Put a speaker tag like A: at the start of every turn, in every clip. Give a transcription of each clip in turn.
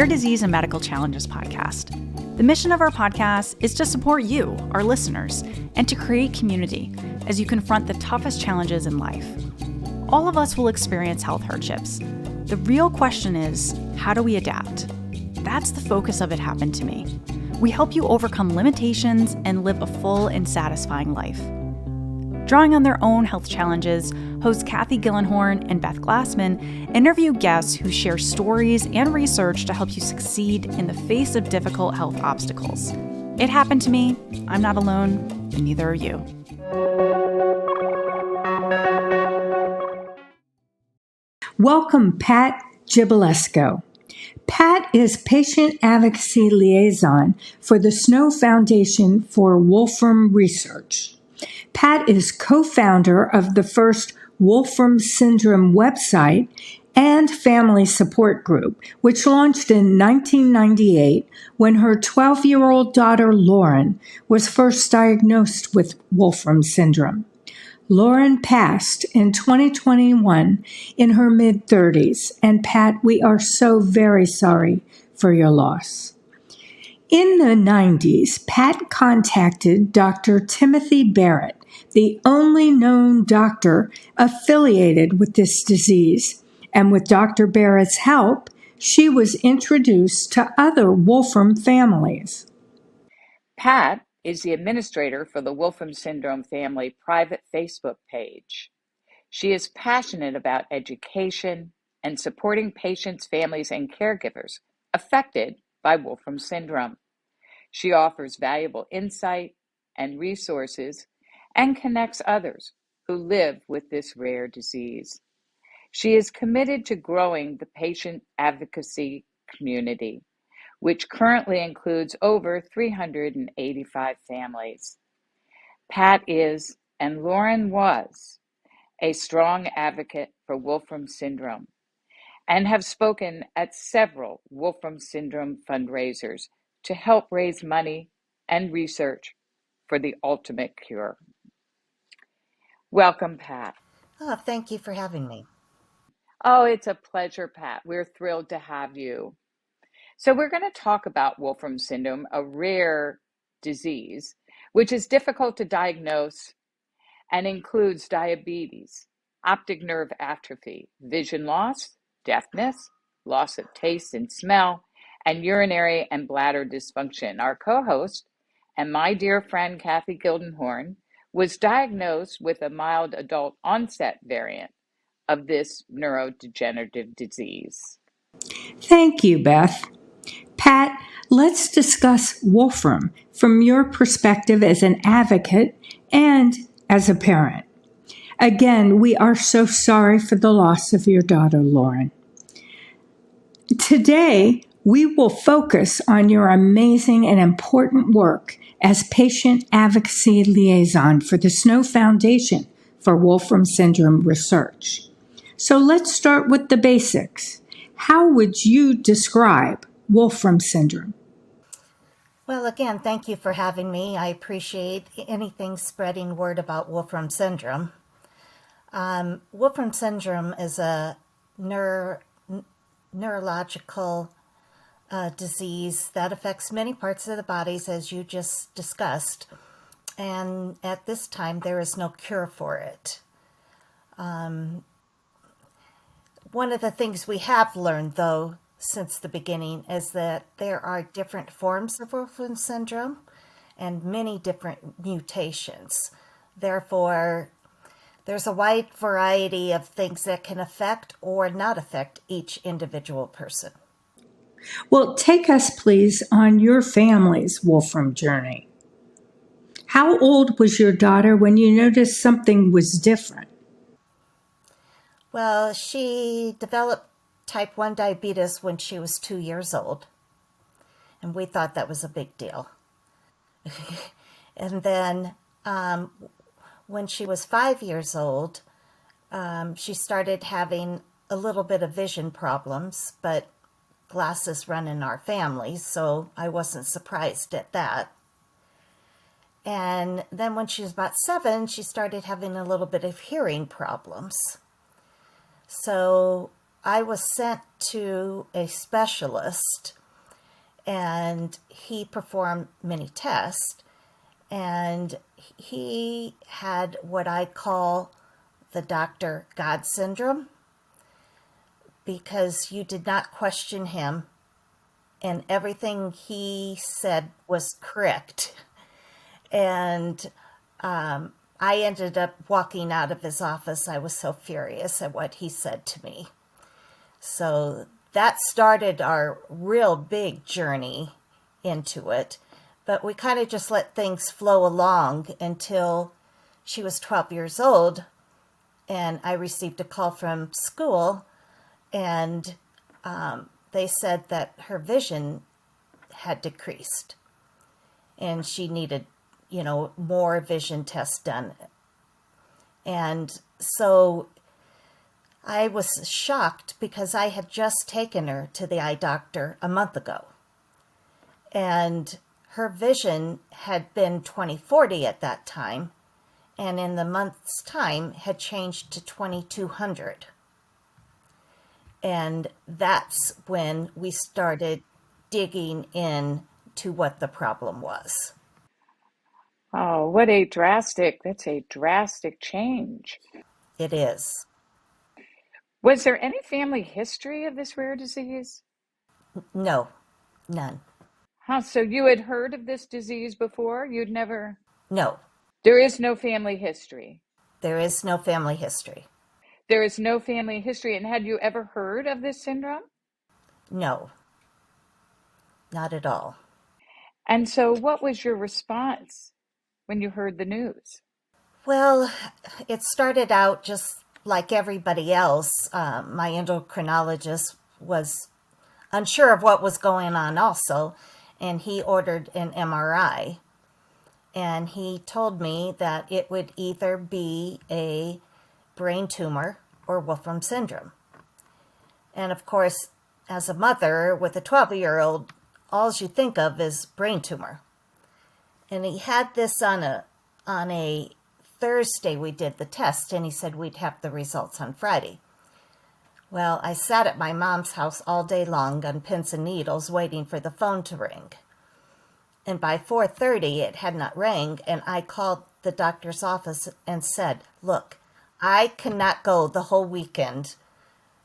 A: Rare Disease and Medical Challenges podcast. The mission of our podcast is to support you, our listeners, and to create community as you confront the toughest challenges in life. All of us will experience health hardships. The real question is, how do we adapt? That's the focus of It Happened to Me. We help you overcome limitations and live a full and satisfying life. Drawing on their own health challenges, hosts Cathy Gildenhorn and Beth Glassman interview guests who share stories and research to help you succeed in the face of difficult health obstacles. It happened to me. I'm not alone, and neither are you.
B: Welcome, Pat Gibilisco. Pat is Patient Advocacy Liaison for the Snow Foundation for Wolfram Research. Pat is co-founder of the first Wolfram Syndrome website and family support group, which launched in 1998 when her 12-year-old daughter Lauren was first diagnosed with Wolfram Syndrome. Lauren passed in 2021 in her mid-30s, and Pat, we are so very sorry for your loss. In the 90s, Pat contacted Dr. Timothy Barrett, the only known doctor affiliated with this disease, and with Dr. Barrett's help, she was introduced to other Wolfram families.
C: Pat is the administrator for the Wolfram Syndrome family private Facebook page. She is passionate about education and supporting patients, families, and caregivers affected by Wolfram Syndrome. She offers valuable insight and resources and connects others who live with this rare disease. She is committed to growing the patient advocacy community, which currently includes over 385 families. Pat is, and Lauren was, a strong advocate for Wolfram Syndrome and have spoken at several Wolfram Syndrome fundraisers to help raise money and research for the ultimate cure. Welcome, Pat.
D: Oh, thank you for having me.
C: Oh, it's a pleasure, Pat. We're thrilled to have you. So we're going to talk about Wolfram Syndrome, a rare disease, which is difficult to diagnose and includes diabetes, optic nerve atrophy, vision loss, deafness, loss of taste and smell, and urinary and bladder dysfunction. Our co-host and my dear friend Cathy Gildenhorn was diagnosed with a mild adult onset variant of this neurodegenerative disease.
B: Thank you, Beth. Pat, let's discuss Wolfram from your perspective as an advocate and as a parent. Again, we are so sorry for the loss of your daughter, Lauren. Today, we will focus on your amazing and important work as Patient Advocacy Liaison for the Snow Foundation for Wolfram Syndrome Research. So let's start with the basics. How would you describe Wolfram Syndrome?
D: Well, again, thank you for having me. I appreciate anything spreading word about Wolfram Syndrome. Wolfram Syndrome is a neurological disease that affects many parts of the bodies, as you just discussed. And at this time, there is no cure for it. One of the things we have learned, though, since the beginning is that there are different forms of Wolfram Syndrome and many different mutations. Therefore, there's a wide variety of things that can affect or not affect each individual person.
B: Well, take us, please, on your family's Wolfram journey. How old was your daughter when you noticed something was different?
D: Well, she developed type 1 diabetes when she was 2 years old, and we thought that was a big deal. And then when she was 5 years old, she started having a little bit of vision problems, but glasses run in our family, so I wasn't surprised at that. And then when she was about 7, she started having a little bit of hearing problems. So I was sent to a specialist, and he performed many tests, and he had what I call the Dr. God syndrome, because you did not question him, and everything he said was correct. And I ended up walking out of his office. I was so furious at what he said to me. So that started our real big journey into it. But we kind of just let things flow along until she was 12 years old, and I received a call from school, and they said that her vision had decreased and she needed, more vision tests done. And so I was shocked because I had just taken her to the eye doctor a month ago. And her vision had been 20/40 at that time, and in the month's time had changed to 2200. And that's when we started digging in to what the problem was.
C: Oh, that's a drastic change.
D: It is.
C: Was there any family history of this rare disease?
D: No, none.
C: So you had heard of this disease before? You'd never?
D: No,
C: There is no family history.
D: there is no family history.
C: There is no family history. And had you ever heard of this syndrome?
D: No, not at all.
C: And so what was your response when you heard the news?
D: Well, it started out just like everybody else. My endocrinologist was unsure of what was going on also, and he ordered an MRI. And he told me that it would either be a brain tumor or Wolfram Syndrome. And of course, as a mother with a 12-year-old, all you think of is brain tumor. And he had this on a Thursday. We did the test, and he said we'd have the results on Friday. Well, I sat at my mom's house all day long on pins and needles waiting for the phone to ring. And by 4:30, it had not rang, and I called the doctor's office and said, look, I cannot go the whole weekend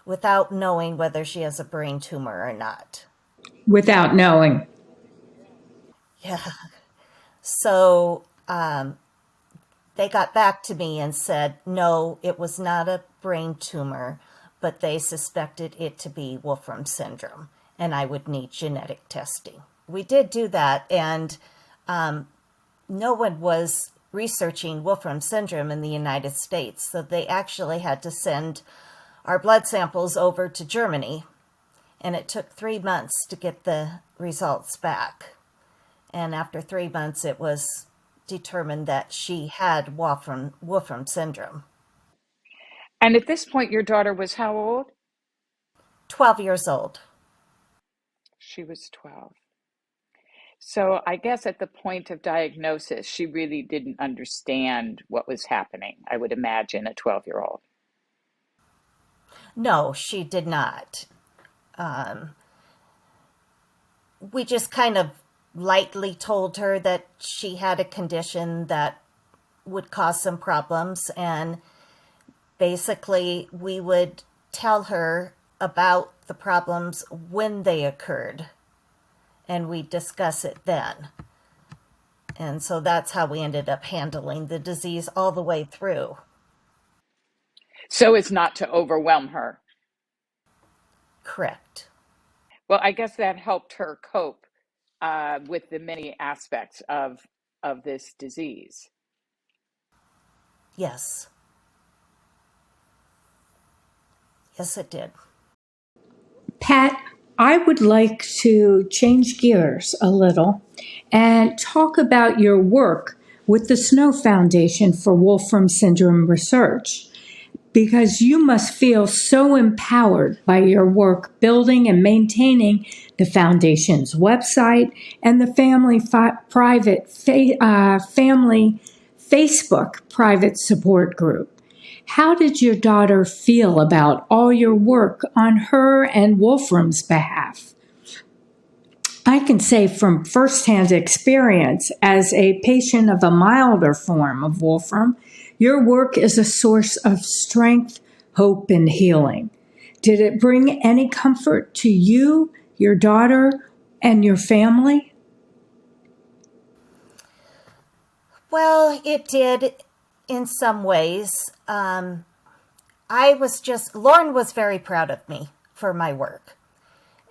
D: without knowing whether she has a brain tumor or not.
B: Without knowing.
D: Yeah. So they got back to me and said, no, it was not a brain tumor, but they suspected it to be Wolfram Syndrome, and I would need genetic testing. We did do that, and no one was researching Wolfram Syndrome in the United States, so they actually had to send our blood samples over to Germany, and it took 3 months to get the results back. And after 3 months, it was determined that she had Wolfram Syndrome.
C: And at this point, your daughter was how old?
D: 12 years old.
C: She was 12. So I guess at the point of diagnosis, she really didn't understand what was happening, I would imagine, a 12-year-old.
D: No, she did not. We just kind of lightly told her that she had a condition that would cause some problems, and basically we would tell her about the problems when they occurred, and we discuss it then. And so that's how we ended up handling the disease all the way through.
C: So as not to overwhelm her.
D: Correct.
C: Well, I guess that helped her cope with the many aspects of this disease.
D: Yes. Yes, it did.
B: Pat, I would like to change gears a little and talk about your work with the Snow Foundation for Wolfram Syndrome Research, because you must feel so empowered by your work building and maintaining the foundation's website and the family Facebook private support group. How did your daughter feel about all your work on her and Wolfram's behalf? I can say from firsthand experience, as a patient of a milder form of Wolfram, your work is a source of strength, hope, and healing. Did it bring any comfort to you, your daughter, and your family?
D: Well, it did in some ways. Lauren was very proud of me for my work.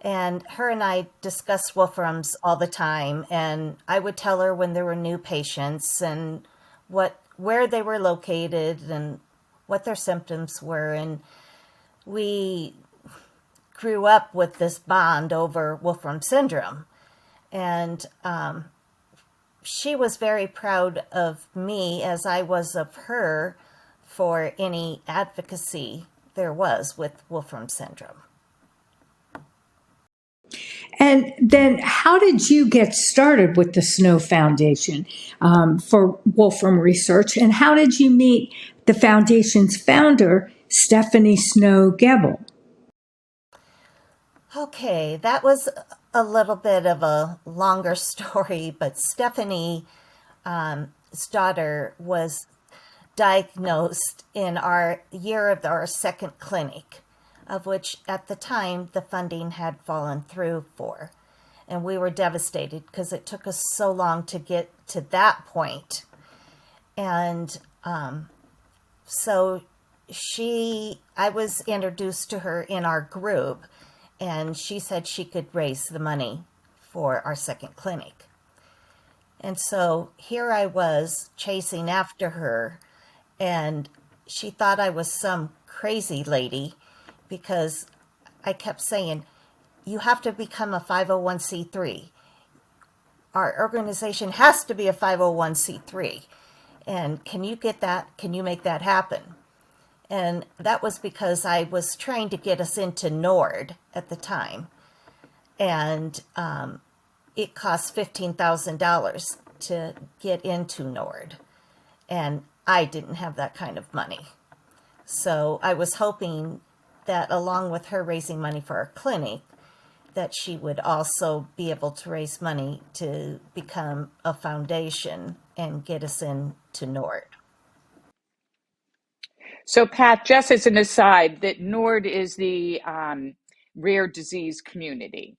D: And her and I discussed Wolfram's all the time. And I would tell her when there were new patients and where they were located and what their symptoms were. And we grew up with this bond over Wolfram Syndrome. And she was very proud of me, as I was of her, for any advocacy there was with Wolfram Syndrome.
B: And then how did you get started with the Snow Foundation for Wolfram Research? And how did you meet the foundation's founder, Stephanie Snow Gebel?
D: Okay, that was a little bit of a longer story, but Stephanie's daughter was diagnosed in our year of our second clinic, of which at the time the funding had fallen through for. And we were devastated because it took us so long to get to that point. And so I was introduced to her in our group, and she said she could raise the money for our second clinic. And so here I was chasing after her, and she thought I was some crazy lady because I kept saying, you have to become a 501c3. Our organization has to be a 501c3. And can you get that? Can you make that happen? And that was because I was trying to get us into NORD at the time. And it cost $15,000 to get into NORD. And I didn't have that kind of money. So I was hoping that along with her raising money for our clinic, that she would also be able to raise money to become a foundation and get us into NORD.
C: So, Pat, just as an aside, that NORD is the rare disease community,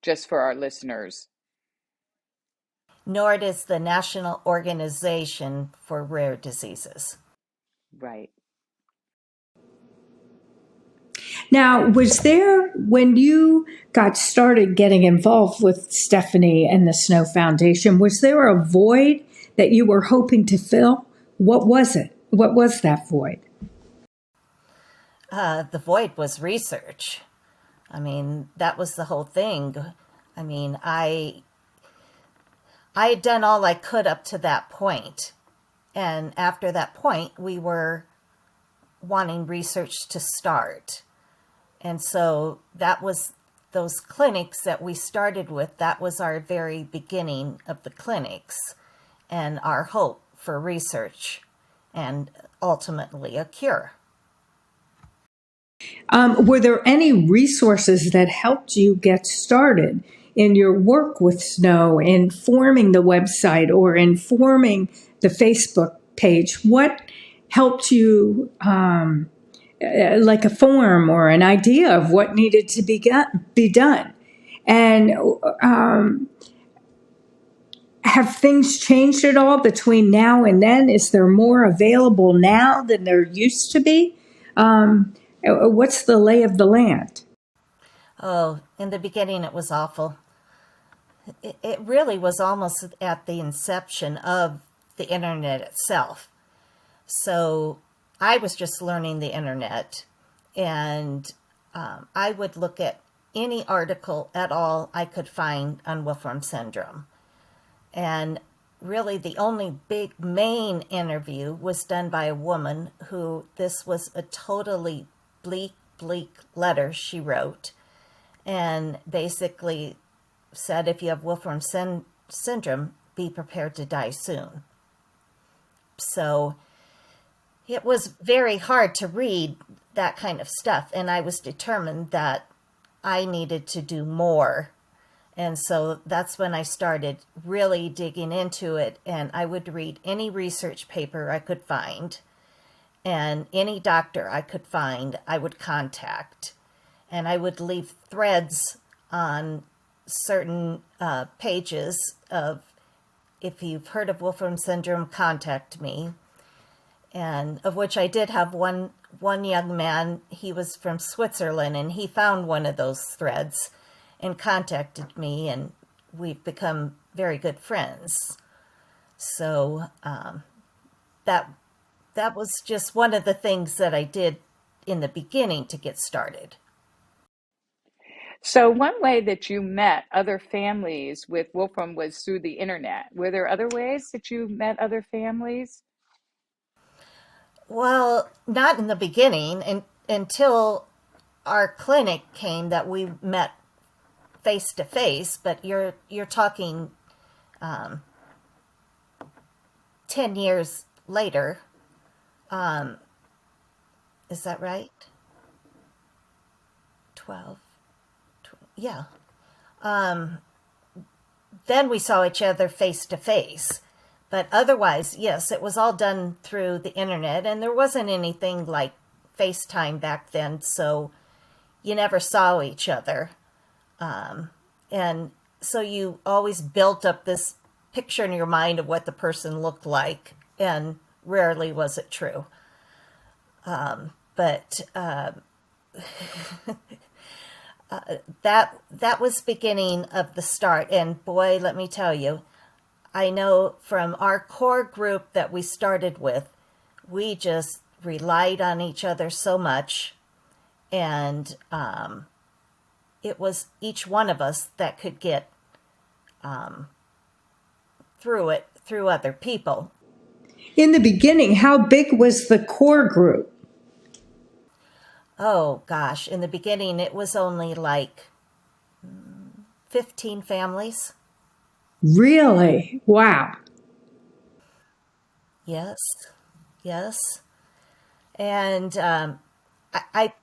C: just for our listeners.
D: NORD is the National Organization for Rare Diseases.
C: Right.
B: Now, was there, when you got started getting involved with Stephanie and the Snow Foundation, was there a void that you were hoping to fill? What was it? What was that void?
D: The void was research. I mean, that was the whole thing. I mean, I had done all I could up to that point. And after that point, we were wanting research to start. And so that was those clinics that we started with. That was our very beginning of the clinics and our hope for research and ultimately a cure.
B: Were there any resources that helped you get started in your work with Snow, in forming the website or in forming the Facebook page? What helped you, like a form or an idea of what needed to be done? And have things changed at all between now and then? Is there more available now than there used to be? What's the lay of the land?
D: Oh, in the beginning, it was awful. It really was almost at the inception of the internet itself. So I was just learning the internet, and I would look at any article at all I could find on Wolfram Syndrome. And really the only big main interview was done by a woman who, this was a totally bleak letter she wrote, and basically said, if you have Wolfram Syndrome, be prepared to die soon. So It was very hard to read that kind of stuff, and I was determined that I needed to do more. And so that's when I started really digging into it, and I would read any research paper I could find, and any doctor I could find, I would contact. And I would leave threads on certain pages of, if you've heard of Wolfram Syndrome, contact me. And of which I did have one young man. He was from Switzerland, and he found one of those threads and contacted me, and we've become very good friends. So that was just one of the things that I did in the beginning to get started.
C: So one way that you met other families with Wolfram was through the internet. Were there other ways that you met other families?
D: Well, not in the beginning, until our clinic came that we met face to face. But you're talking 10 years later. Is that right? 12. Yeah. Then we saw each other face to face. But otherwise, yes, it was all done through the internet, and there wasn't anything like FaceTime back then, so you never saw each other. And so you always built up this picture in your mind of what the person looked like, and rarely was it true. But that was beginning of the start. And boy, let me tell you, I know from our core group that we started with, we just relied on each other so much. And it was each one of us that could get through it through other people.
B: In the beginning, how big was the core group?
D: Oh, gosh. In the beginning, it was only like 15 families.
B: Really? Wow.
D: Yes. Yes. And I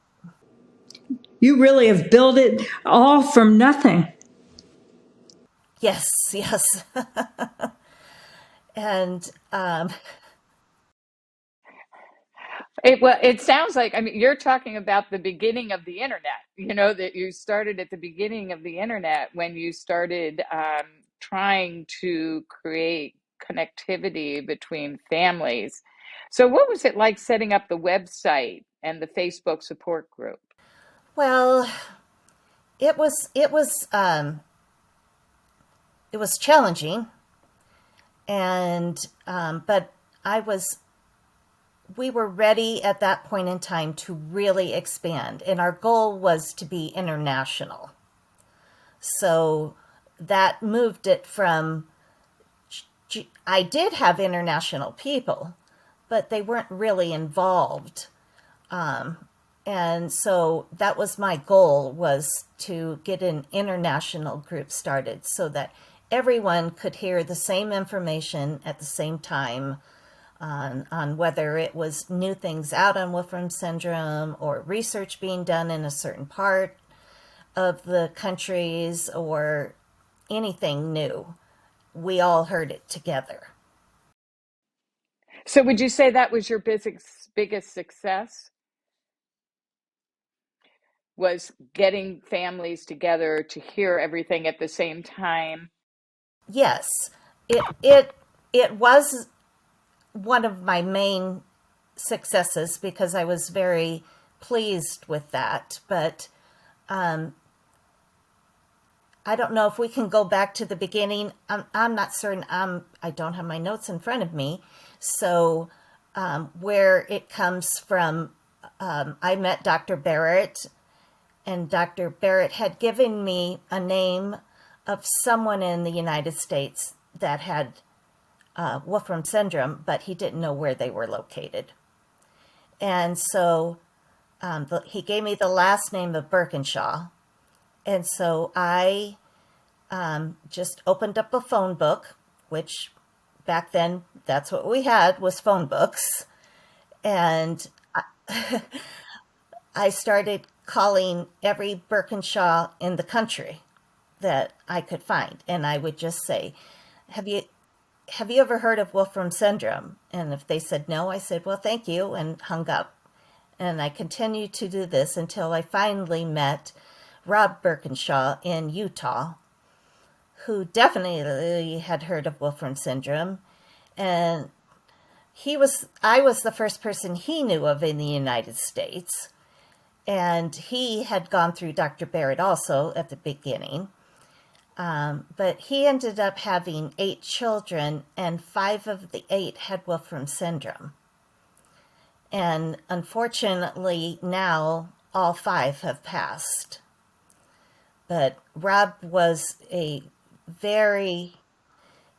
B: You really have built it all from nothing.
D: yes, yes. And
C: It sounds like, I mean, you're talking about the beginning of the internet, that you started at the beginning of the internet when you started trying to create connectivity between families. So what was it like setting up the website and the Facebook support group?
D: well, it was challenging, and but we were ready at that point in time to really expand, and our goal was to be international. So that moved it from, I did have international people, but they weren't really involved. And so that was my goal, was to get an international group started so that everyone could hear the same information at the same time on whether it was new things out on Wolfram Syndrome or research being done in a certain part of the countries or anything new. We all heard it together.
C: So would you say that was your biggest success? Was getting families together to hear everything at the same time?
D: Yes, it was one of my main successes because I was very pleased with that. But I don't know if we can go back to the beginning. I'm not certain. I don't have my notes in front of me. So where it comes from, I met Dr. Barrett, and Dr. Barrett had given me a name of someone in the United States that had Wolfram Syndrome, but he didn't know where they were located. And so he gave me the last name of Birkinshaw. And so I just opened up a phone book, which back then, that's what we had, was phone books. And I started calling every Birkinshaw in the country that I could find. And I would just say, have you ever heard of Wolfram Syndrome? And if they said no, I said, well, thank you, and hung up. And I continued to do this until I finally met Rob Birkinshaw in Utah, who definitely had heard of Wolfram Syndrome. And I was the first person he knew of in the United States. And he had gone through Dr. Barrett also at the beginning. But he ended up having 8 children, and 5 of the 8 had Wolfram Syndrome. And unfortunately, now all 5 have passed. But Rob was a very,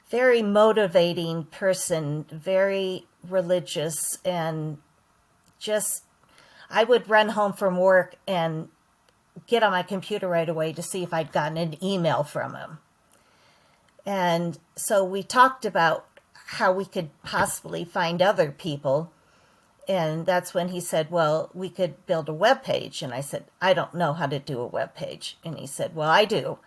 D: very motivating person, very religious, and just, I would run home from work and get on my computer right away to see if I'd gotten an email from him. And so we talked about how we could possibly find other people. And that's when he said, well, we could build a web page. And I said, I don't know how to do a web page. And he said, well, I do.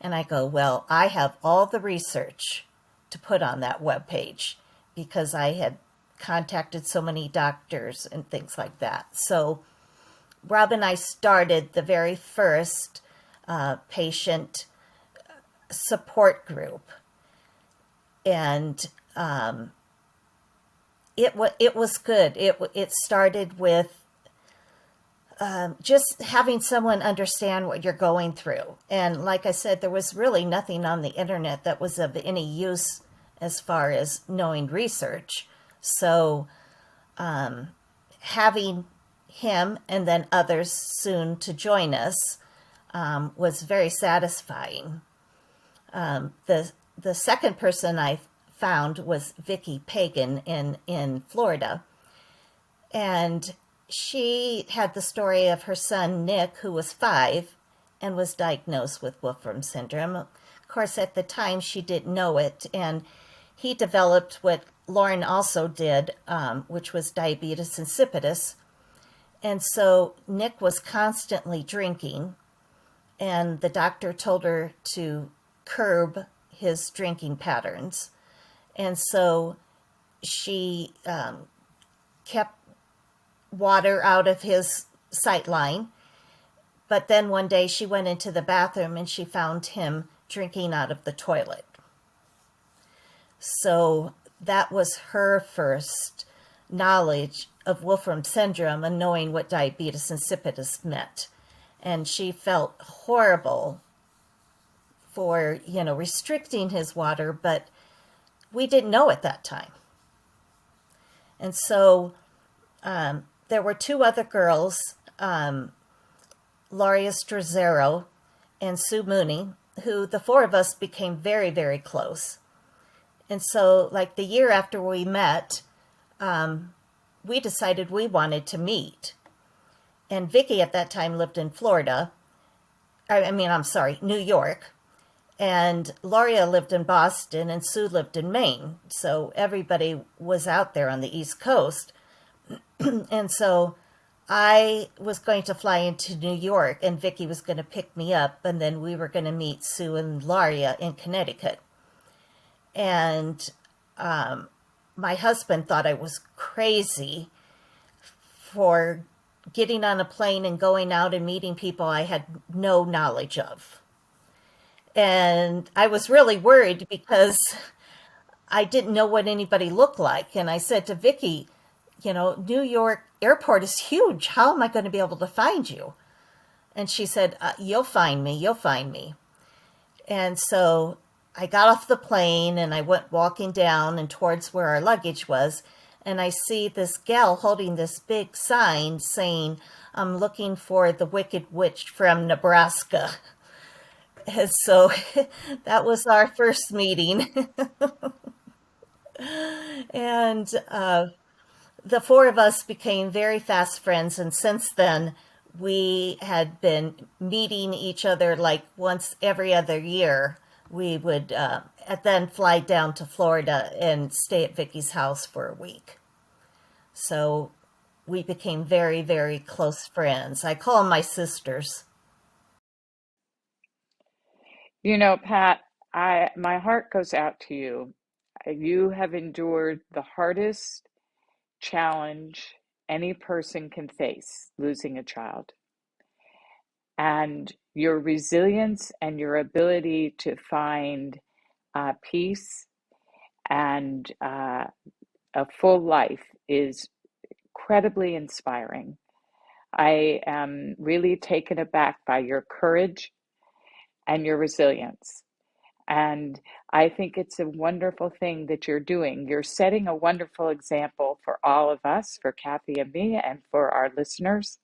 D: And I go, well, I have all the research to put on that web page because I had contacted so many doctors and things like that. So Rob and I started the very first patient support group. And it was good. It started with just having someone understand what you're going through. And like I said, there was really nothing on the internet that was of any use as far as knowing research. So having him and then others soon to join us was very satisfying. The second person I found was Vicki Pagan in Florida. And she had the story of her son, Nick, who was 5 and was diagnosed with Wolfram Syndrome. Of course, at the time, she didn't know it. And he developed what Lauren also did, which was diabetes insipidus. And so Nick was constantly drinking. And the doctor told her to curb his drinking patterns. And so she kept water out of his sight line. But then one day she went into the bathroom and she found him drinking out of the toilet. So that was her first knowledge of Wolfram Syndrome and knowing what diabetes insipidus meant. And she felt horrible for, restricting his water, but we didn't know at that time. And so there were 2 other girls, Lauria Strazzero and Sue Mooney, who the 4 of us became very, very close. And so, like the year after we met, we decided we wanted to meet. And Vicki at that time lived in Florida. New York. And Lauria lived in Boston and Sue lived in Maine. So everybody was out there on the East Coast. And so I was going to fly into New York and Vicki was going to pick me up. And then we were going to meet Sue and Lauria in Connecticut. And my husband thought I was crazy for getting on a plane and going out and meeting people I had no knowledge of. And I was really worried because I didn't know what anybody looked like. And I said to Vicki, New York airport is huge. How am I going to be able to find you? And she said, you'll find me. And so I got off the plane and I went walking down and towards where our luggage was. And I see this gal holding this big sign saying, I'm looking for the Wicked Witch from Nebraska. And so that was our first meeting. And the 4 of us became very fast friends. And since then, we had been meeting each other like once every other year. We would then fly down to Florida and stay at Vicki's house for a week. So we became very, very close friends. I call them my sisters.
C: Pat, my heart goes out to you. You have endured the hardest challenge any person can face, losing a child. And your resilience and your ability to find peace and a full life is incredibly inspiring. I am really taken aback by your courage and your resilience. And I think it's a wonderful thing that you're doing. You're setting a wonderful example for all of us, for Cathy and me, and for our listeners.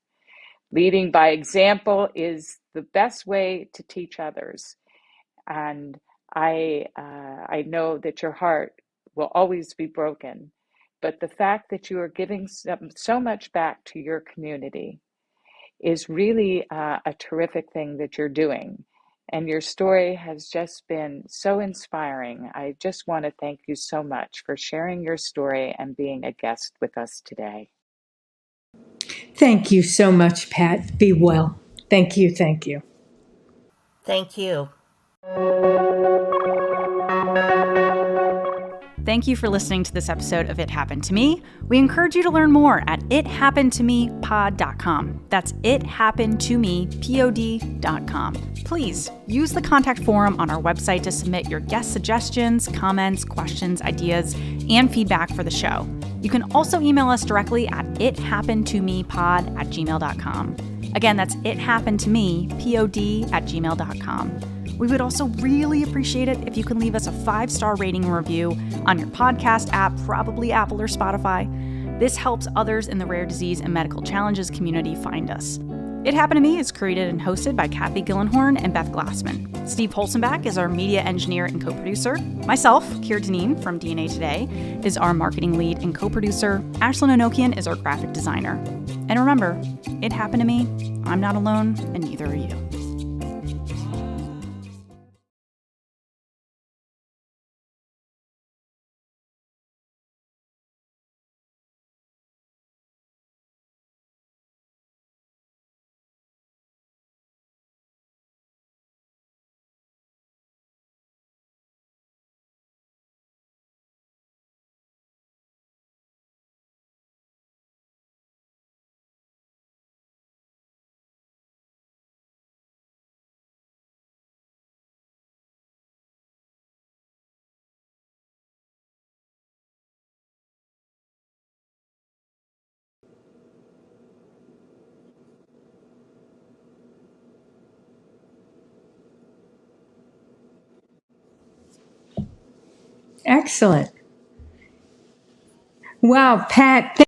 C: Leading by example is the best way to teach others. And I know that your heart will always be broken, but the fact that you are giving so much back to your community is really a terrific thing that you're doing. And your story has just been so inspiring. I just want to thank you so much for sharing your story and being a guest with us today.
B: Thank you so much, Pat. Be well. Thank you. Thank you.
D: Thank you.
A: Thank you for listening to this episode of It Happened to Me. We encourage you to learn more at ithappenedtomepod.com. That's ithappenedtomepod.com. Please use the contact form on our website to submit your guest suggestions, comments, questions, ideas, and feedback for the show. You can also email us directly at ithappenedtomepod@gmail.com. Again, that's ithappenedtomepod@gmail.com. We would also really appreciate it if you can leave us a 5-star rating and review on your podcast app, probably Apple or Spotify. This helps others in the rare disease and medical challenges community find us. It Happened to Me is created and hosted by Cathy Gildenhorn and Beth Glassman. Steve Holzenbach is our media engineer and co-producer. Myself, Dineen from DNA Today, is our marketing lead and co-producer. Ashlyn Enokian is our graphic designer. And remember, it happened to me. I'm not alone, and neither are you.
B: Excellent. Wow, Pat.